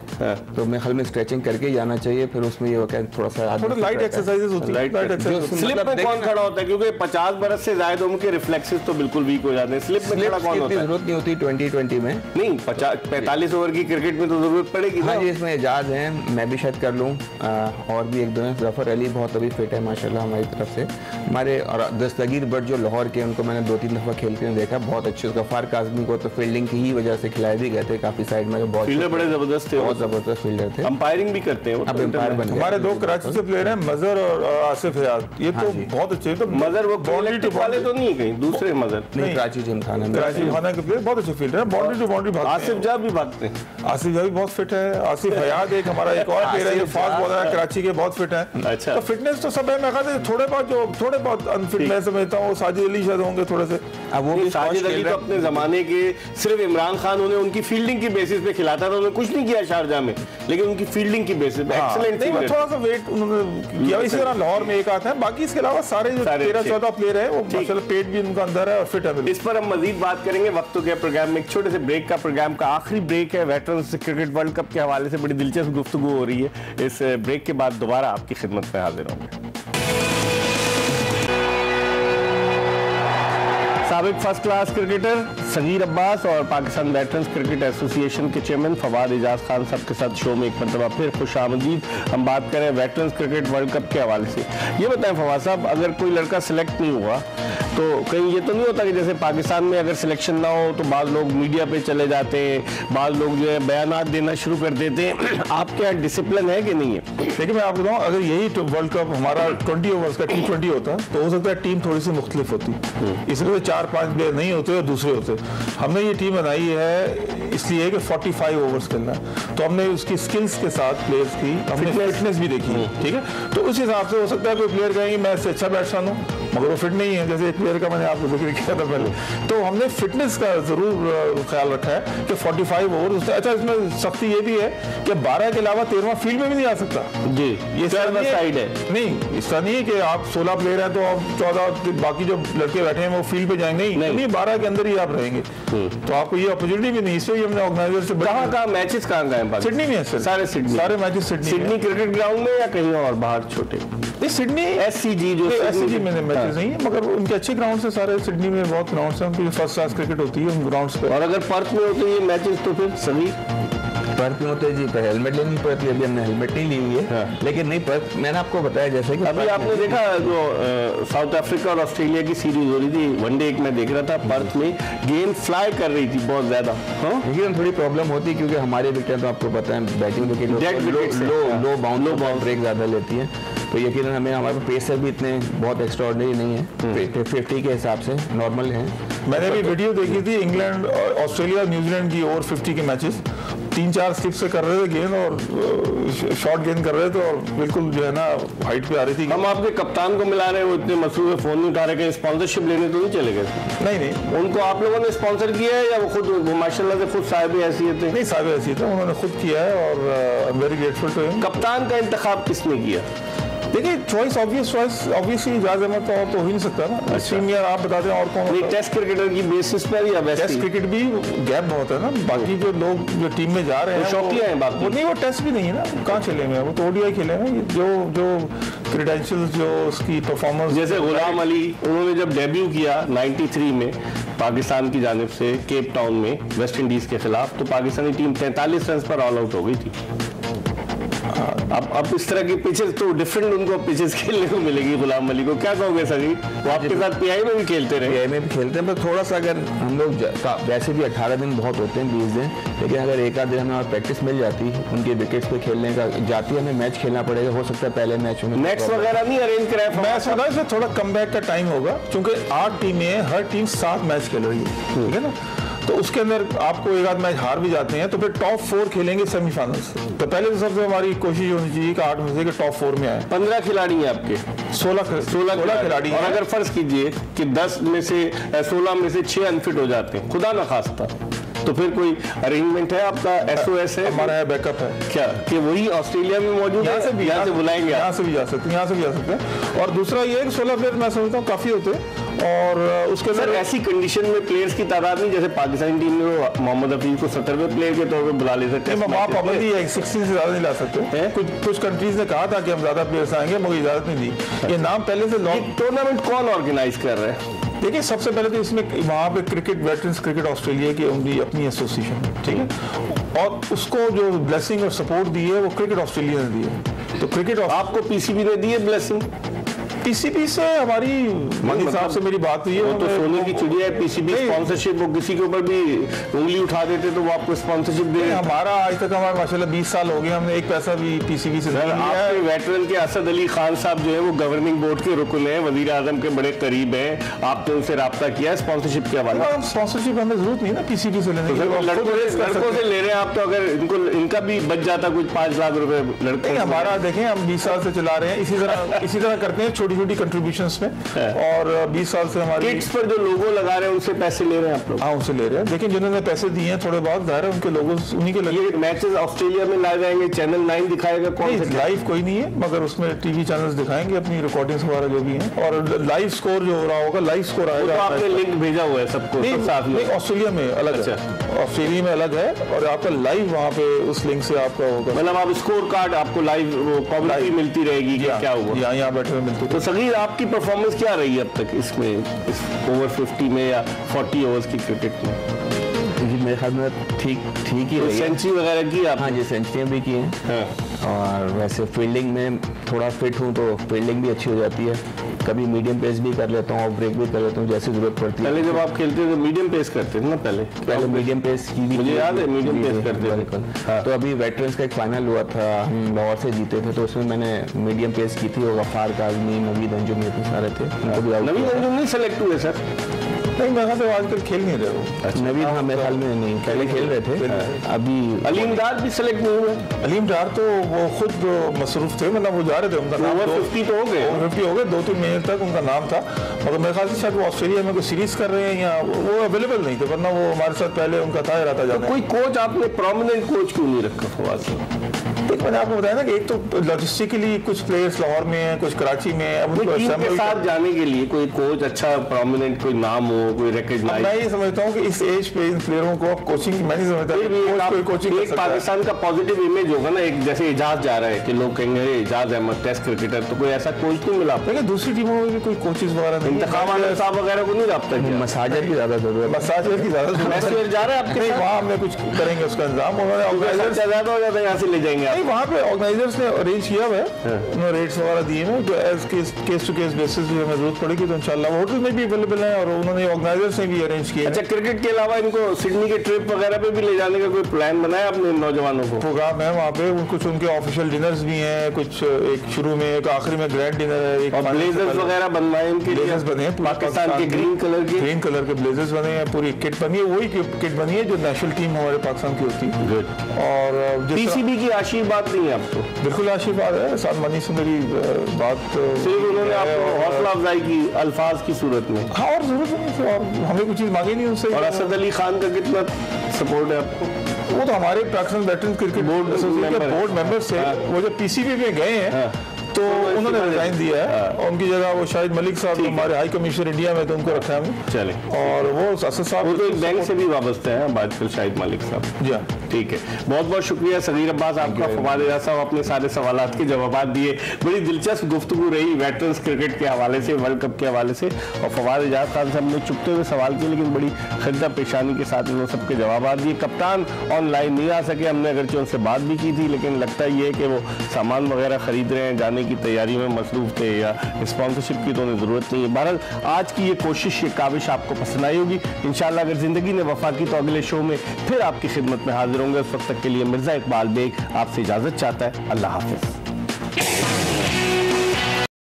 तो मैं ख्याल में स्ट्रेचिंग करके जाना चाहिए, फिर उसमें ये थोड़ा सा लाइट एक्सरसाइजेज होती है। स्लिप में कौन खड़ा होता है? क्योंकि 50 बरस से ज्यादा उनके रिफ्लेक्सेस तो बिल्कुल वीक हो जाते हैं। स्लिप में खड़ा कौन होता है? जरूरत नहीं होती 2020 में। नहीं, 45 ओवर की क्रिकेट में तो जरूरत पड़ेगी। हाँ जी, इसमें एजाज है, मैं भी शायद कर लूँ, और भी एक दो हैं। जफर अली बहुत अभी फिट है माशाल्लाह हमारी तरफ से। हमारे और दस्तगीर बट जो लाहौर के, उनको मैंने 2-3 दफा खेलते हुए देखा, बहुत अच्छे। उसका फार काजमी को तो फील्डिंग की ही वजह से खिलाए भी गए थे काफी साइड में, बहुत फील्डर बड़े जबरदस्त थे, बहुत जबरदस्त फील्डर थे। अंपायरिंग भी करते हैं, अब अंपायर बन गए। हमारे 2 कराची से प्लेयर हैं, मजर और आसिफ हयात, ये तो बहुत अच्छे। तो मजर वो बाउंड्री वाले तो नहीं, कहीं दूसरे मजर नहीं, कराची जिमखाना के प्लेयर बहुत अच्छे फील्डर है, बाउंड्री टू बाउंड्री भागते हैं। आसिफ जा भी भागते हैं, आसिफ जा भी बहुत फिट है। आसिफ हयात एक हमारा एक और प्लेयर है, ये फास्ट बॉलर है, कराची के, बहुत फिट है। अच्छा, तो फिटनेस तो सब है। मैं कहता थोड़े बहुत अनफिट मैं समझता हूँ साजिद अली शायद होंगे थोड़े से। अब वो भी साजिद अली तो अपने जमाने के सिर्फ इमरान खान उन्हें उनकी फील्डिंग की बेसिस पे खिलाता था, उन्होंने कुछ नहीं किया शारजाह में, लेकिन उनकी फील्डिंग की बेसिस पे एक्सीलेंट थी। थोड़ा सा वेट उन्होंने किया, इसी तरह लाहौर में एक आता है। बाकी इसके अलावा सारे जो 13-14 प्लेयर है वो माशाल्लाह पेट भी उनका अंदर है और फिट है। इस पर हम मजीद बात करेंगे वक्त हो गया प्रोग्राम में। एक छोटे से ब्रेक का, प्रोग्राम का आखिरी ब्रेक है। वेटरन्स क्रिकेट वर्ल्ड कप के हवाले से बड़ी दिलचस्प गुफ्तगू हो रही है। इस ब्रेक के बाद दोबारा आपकी खिदमत में हाजिर होंगे। साबिक first class cricketer Saghir Abbas और पाकिस्तान वेटरन्स क्रिकेट एसोसिएशन के चेयरमैन फवाद एजाज खान साहब के साथ शो में एक मरतबा फिर खुश आमदीद। हम बात करें वेटरन्स क्रिकेट वर्ल्ड कप के हवाले से। ये बताएं फवाद साहब, अगर कोई लड़का सिलेक्ट नहीं हुआ तो कहीं ये तो नहीं होता कि जैसे पाकिस्तान में अगर सिलेक्शन ना हो तो बाद लोग मीडिया पे चले जाते हैं, बाद लोग जो है बयानात देना शुरू कर देते हैं? आपके यहाँ डिसिप्लिन है कि नहीं है? देखिए मैं आपको बताऊँ, अगर यही वर्ल्ड कप हमारा 20 ओवर्स का T20 होता तो हो सकता है टीम थोड़ी सी मुख्तलिफ होती। इसलिए 4-5 प्लेयर नहीं होते और दूसरे होते। हमने ये टीम बनाई है इसलिए कि 45 ओवर्स खेलना है, तो हमने उसकी स्किल्स के साथ प्लेयर्स की हमने फिटनेस भी देखी। ठीक है, तो उस हिसाब से हो सकता है कोई प्लेयर कहेंगे मैं इससे अच्छा बैट्समैन हूँ मगर वो फिट नहीं है, जैसे एक प्लेयर का मैंने आपको जिक्र किया था पहले। तो हमने फिटनेस का जरूर ख्याल रखा है कि 45 ओवर। अच्छा, इसमें सख्ती ये भी है कि 12 के अलावा 13वां फील्ड में भी नहीं आ सकता जी। ये साइड है नहीं, इसका नहीं है कि आप 16 प्लेयर हैं तो आप 14 बाकी जो लड़के बैठे हैं वो फील्ड पे जाएंगे, नहीं 12 के अंदर ही आप रहेंगे। तो आपको ये अपॉर्चुनिटी भी नहीं, इसलिए हमने ऑर्गेनाइजर से कहाँ मैचेस कहाँ गए? सिडनी में है सारे सिडनी, सारे मैचेस सिडनी क्रिकेट ग्राउंड में या कहीं और बाहर छोटे? सिडनी SCG जो SCG में मैचेस नहीं है, मगर उनके अच्छे ग्राउंड से सारे सिडनी में बहुत ग्राउंड्स हैं, उनकी फर्स्ट क्लास क्रिकेट होती है उन ग्राउंड्स पे। और अगर पर्थ में होते ये मैचेस तो फिर सभी पर्थ में होते जी, हेलमेट लेनी पड़ती है। अभी हमने हेलमेट नहीं ली हुई है, लेकिन नहीं पर्थ मैंने आपको बताया जैसे कि अभी आपने देखा जो साउथ अफ्रीका और ऑस्ट्रेलिया की सीरीज हो रही थी, वनडे एक मैं देख रहा था, पर्थ में गेंद फ्लाई कर रही थी बहुत ज्यादा। लेकिन थोड़ी प्रॉब्लम होती है क्योंकि हमारी विकेट तो आपको पता है बैटिंग विकेट लो बाउंड ब्रेक ज्यादा लेती है, तो यकीनन हमें हमारे पेसर भी इतने बहुत एक्स्ट्राऑर्डिनरी नहीं है, 50 के हिसाब से नॉर्मल है। मैंने भी वीडियो देखी थी इंग्लैंड ऑस्ट्रेलिया और न्यूजीलैंड की ओवर 50 के मैचेस, 3-4 स्लिप से कर रहे थे गेंद और शॉर्ट गेंद कर रहे थे और बिल्कुल जो है ना हाइट पे आ रही थी। हम आपके कप्तान को मिला रहे, वो इतने मसरूफ है, फोन नहीं उठा रहे, स्पॉन्सरशिप लेने तो नहीं चले गए? नहीं, उनको आप लोगों ने स्पॉन्सर किया है या वो खुद माशाल्लाह से खुद साहिब हैसियत है? नहीं, साहिब हैसियत है, उन्होंने खुद किया है और I am very grateful to him. कप्तान का इंतखाब किसने किया? देखिए चॉइस ऑब्वियसली इजाज अहमद और तो हो ही नहीं सकता ना। अच्छा। यार आप बता दें और कौन? टेस्ट क्रिकेटर की बेसिस पर या वैसे? टेस्ट क्रिकेट भी गैप बहुत है ना, बाकी जो लोग जो टीम में जा रहे हैं शौकिया हैं बाकी। वो नहीं, वो टेस्ट भी नहीं है ना, कहाँ खेलेंगे, वो तो ओडीआई खेलेंगे। जो क्रेडेंशियल्स जो उसकी परफॉर्मेंस, जैसे गुलाम अली, उन्होंने जब डेब्यू किया 93 में पाकिस्तान की जानिब से केप टाउन में वेस्ट इंडीज के खिलाफ, तो पाकिस्तानी टीम 43 रन पर ऑल आउट हो गई थी। अब इस तरह की पिचेस तो डिफरेंट उनको पिचेस खेलने को मिलेगी। गुलाम अली को क्या कहोगे सभी? वो आपके साथ पीआई में भी खेलते रहे? पीआई में भी खेलते हैं, पर थोड़ा सा अगर हम लोग वैसे भी 18 दिन बहुत होते हैं, 20 दिन, लेकिन अगर एक आध दिन हमें और प्रैक्टिस मिल जाती उनके विकेट्स पे खेलने का, जाती हमें मैच खेलना पड़ेगा, हो सकता है पहले मैच में नेक्स्ट वगैरह नहीं अरेंज कराया। मैच होगा इसमें थोड़ा कमबैक का टाइम होगा, क्योंकि 8 टीमें हैं, हर टीम 7 मैच खेल रही है, ठीक है ना, तो उसके अंदर आपको एक आध मैच हार भी जाते हैं तो फिर टॉप 4 खेलेंगे सेमीफाइनल्स। तो पहले तो सबसे हमारी कोशिश होनी चाहिए कि 8 में से टॉप 4 में आए। 15 खिलाड़ी हैं आपके? 16 खिलाड़ी। और अगर फर्ज कीजिए कि 10 में से 16 में से 6 अनफिट हो जाते हैं, खुदा ना खास्ता, तो फिर कोई अरेंजमेंट है आपका? SOS है? हमारा बैकअप है क्या कि वही ऑस्ट्रेलिया में मौजूद है? यहाँ से बुलाएंगे, यहाँ से भी जा सकते हैं। और दूसरा ये है कि 16 प्लेयर मैं समझता हूँ काफी होते हैं। और उसके अंदर ऐसी कंडीशन में प्लेयर्स की तादाद नहीं, जैसे पाकिस्तानी टीम में मोहम्मद हफीज को 70वें प्लेयर के तौर पे बुला ले सकते हैं। वहाँ पाबंदी है, 60 से ज्यादा नहीं ला सकते। कुछ कंट्रीज ने कहा था कि हम ज्यादा प्लेयर्स आएंगे, मगर इजाजत नहीं दी। ये नाम पहले से टूर्नामेंट कौन ऑर्गेनाइज कर रहे हैं? देखिए सबसे पहले तो इसमें वहाँ पे क्रिकेट वेटरन्स क्रिकेट ऑस्ट्रेलिया की उनकी अपनी एसोसिएशन है, ठीक है, और उसको जो ब्लेसिंग और सपोर्ट दी है वो क्रिकेट ऑस्ट्रेलिया ने दी है। तो क्रिकेट आपको पीसीबी ने दी है ब्लेसिंग? पीसीबी से हमारी हिसाब से मेरी बात हुई है, वो तो सोने की चिड़िया है। पीसीबी स्पॉन्सरशिप, वो किसी के ऊपर भी उंगली उठा देते तो वो आपको स्पॉन्सरशिप दे। हमारा आज तक हमारे माशाल्लाह 20 साल हो गए, हमने एक पैसा भी पीसीबी से नहीं लिया है। वेटरन के असद अली खान साहब जो है वो गवर्निंग बोर्ड के रुकन है, वजीर आजम के बड़े करीब हैं, आपने उनसे राब्ता किया है स्पॉन्सरशिप के हवाले? स्पॉन्सरशिप हमें जरूरत नहीं ना पीसीबी से लेने की, लड़कों से ले रहे हैं आप, तो अगर इनका भी बच जाता कुछ 5 लाख रुपए लड़के। हमारा देखें हम 20 साल से चला रहे हैं, इसी तरह करते हैं छोटी छोटी कंट्रीब्यूशंस में, और 20 साल से हमारे किट्स पर जो लोगो लगा रहे हैं उनसे पैसे ले रहे हैं आप लोग? हाँ, उनसे ले रहे हैं, लेकिन जिन्होंने पैसे दिए हैं थोड़े बहुत दायरे उनके लोगो उन्हीं के लगे। ये मैचेस ऑस्ट्रेलिया में लाए जाएंगे, चैनल 9 दिखाएगा? कौन से? लाइव कोई नहीं है, मगर उसमें टीवी चैनल्स दिखाएंगे अपनी रिकॉर्डिंग्स वगैरह जो भी हैं, और लाइव स्कोर जो हो रहा होगा, लाइव स्कोर आएगा। तो आपने लिंक भेजा हुआ है सबको? नहीं, ऑस्ट्रेलिया में अलग है, ऑस्ट्रेलिया में अलग है, और आपका लाइव वहाँ पे उस लिंक से आपका होगा, मतलब आप स्कोर कार्ड आपको लाइव कमेंट्री मिलती रहेगी कि क्या हुआ, यहाँ बैठे हुए मिलती। तो सगीर आपकी परफॉर्मेंस क्या रही है अब तक इसमें, इस ओवर 50 में या 40 ओवर्स की क्रिकेट में? जी मेरे ख्याल में ठीक ही रही है। सेंचुरी वगैरह की आप? हाँ जी, सेंचुरियाँ भी की हैं। हाँ। और वैसे फील्डिंग में थोड़ा फिट हूँ तो फील्डिंग भी अच्छी हो जाती है, कभी मीडियम पेस भी कर लेता हूँ और ब्रेक भी कर लेता हूँ जैसे जरूरत पड़ती है। पहले जब आप खेलते थे तो मीडियम पेस करते थे ना? पहले मीडियम पेस की भी, मुझे याद है मीडियम पेस करते थे। तो अभी वेटरन्स का एक फाइनल हुआ था, हम लाहौर से जीते थे, तो उसमें मैंने मीडियम पेस की थी, वो गफ्फार काज़मी, नवीद अंजुम ये सारे थे। नवीद अंजुम नहीं सेलेक्ट हुए सर? नहीं, मेरे ख्याल से आजकल खेल नहीं रहे हो। अच्छा, नवीद हाँ मेरे ख्याल में नहीं, पहले खेल रहे थे, अभी अलीम डार भी सेलेक्ट नहीं हुए? अलीम डार तो वो खुद मसरूफ थे, मतलब वो जा रहे थे, उनका नाम 50 तो हो गए, 50 हो गए, 2-3 महीने तक उनका नाम था, मगर मेरे ख्याल से शायद वो ऑस्ट्रेलिया में कोई सीरीज कर रहे हैं या वो अवेलेबल नहीं थे, वरना वो हमारे साथ पहले उनका था रहता जाता। कोई कोच आपने प्रोमिनेंट कोच क्यों नहीं रखा फवाद से? मैंने आपको बताया ना कि एक तो लॉजिस्टिकली कुछ प्लेयर्स लाहौर में हैं, कुछ कराची में हैं, टीम के साथ जाने के लिए कोई कोच अच्छा प्रोमिनेंट कोई नाम हो कोई रिकॉग्नाइज। मैं ये समझता हूँ कि इस एज पे इन प्लेयरों को कोचिंग, मैं नहीं समझता कोचिंग। एक पाकिस्तान का पॉजिटिव इमेज होगा ना, एक जैसे एजाज जा रहा है कि लोग कहेंगे एजाज अहमद टेस्ट क्रिकेटर, तो कोई ऐसा कोच नहीं मिला। लेकिन दूसरी टीमों में भी कोई कोचेस वगैरह नहीं, इंतखाब साहब वगैरह को नहीं रब्ता किया। मसाजर की ज्यादा जरूरत, मसाजर की ज्यादा जरूरत। जा रहे हैं आपके वहाँ हमने कुछ करेंगे उसका इंतजाम, उन्होंने ऑर्गेनाइजर ज्यादा हो जाता है, यहाँ से ले जाएंगे। नहीं, वहाँ पे ऑर्गेनाइजर्स ने अरेंज किया हुआ है, उन्होंने रेट्स वगैरह दिए हैं, तो as case to case basis भी हमें जरूरत पड़ेगी तो इंशाल्लाह वो होटल में भी अवेलेबल है, और उन्होंने ऑर्गेनाइजर्स ने भी अरेंज किया। अच्छा, क्रिकेट के अलावा इनको सिडनी के ट्रिप वगैरह पे भी ले जाने का कोई प्लान बनाया अपने नौजवानों को? प्रोग्राम है वहाँ पे, कुछ उनके ऑफिशियल डिनर्स भी हैं, कुछ एक शुरू में, एक आखिरी में ग्रैंड डिनर है, एक ब्लेजर्स वगैरह बनवाए इनके लिए, ब्लेजर्स बने हैं पाकिस्तान के ग्रीन कलर के ब्लेजर्स बने हैं, पूरी किट बनी है, वही किट बनी है जो नेशनल टीम हमारे पाकिस्तान की होती है। और पीसीबी की आशीर्वाद नहीं है आपको? बिल्कुल आशीर्वाद है, साथ मनी से मेरी बात सिर्फ उन्होंने आपको हौसला अफजाई की अल्फाज की सूरत में। हाँ, और जरूरत नहीं, और हमें कुछ चीज मांगी नहीं उनसे। और असद अली खान का कितना सपोर्ट है आपको? वो तो हमारे Pakistan veteran cricket board association board members थे, वो जब पीसीबी में गए हैं तो उन्होंने रिजाइन दिया है, और उनकी जगह वो शाहिद मलिक साहब हमारे हाई कमिश्नर इंडिया में, तो उनको रखा है हमने। चले, और वो असद साहब, वो तो एक बैंक से भी वाबस्ते हैं आजकल शाहिद मलिक साहब। जी ठीक है, बहुत बहुत शुक्रिया सगीर अब्बास आपका। फवाद एजाज साहब अपने सारे सवालात के जवाब दिए। बड़ी दिलचस्प गुफ्तगू रही वेटरन्स क्रिकेट के हवाले से, वर्ल्ड कप के हवाले से, और फवाद एजाज खान साहब ने चुपते हुए सवाल किए, लेकिन बड़ी खिदमत पेशानी के साथ उन्होंने सबके जवाब दिए। कप्तान ऑनलाइन नहीं आ सके, हमने अगरचे उनसे बात भी की थी, लेकिन लगता ये है कि वो सामान वगैरह खरीद रहे हैं, जाने की तैयारी में मसरूफ थे, या स्पॉन्सरशिप की तो उन्हें जरूरत नहीं है। बहरहाल आज की ये कोशिश, ये काविश आपको पसंद आई होगी। इंशाल्लाह अगर जिंदगी ने वफा की तो अगले शो में फिर आपकी खिदमत में हाजिर होंगे। उस वक्त तक के लिए मिर्जा इकबाल बेग आपसे इजाजत चाहता है। अल्लाह हाफिज।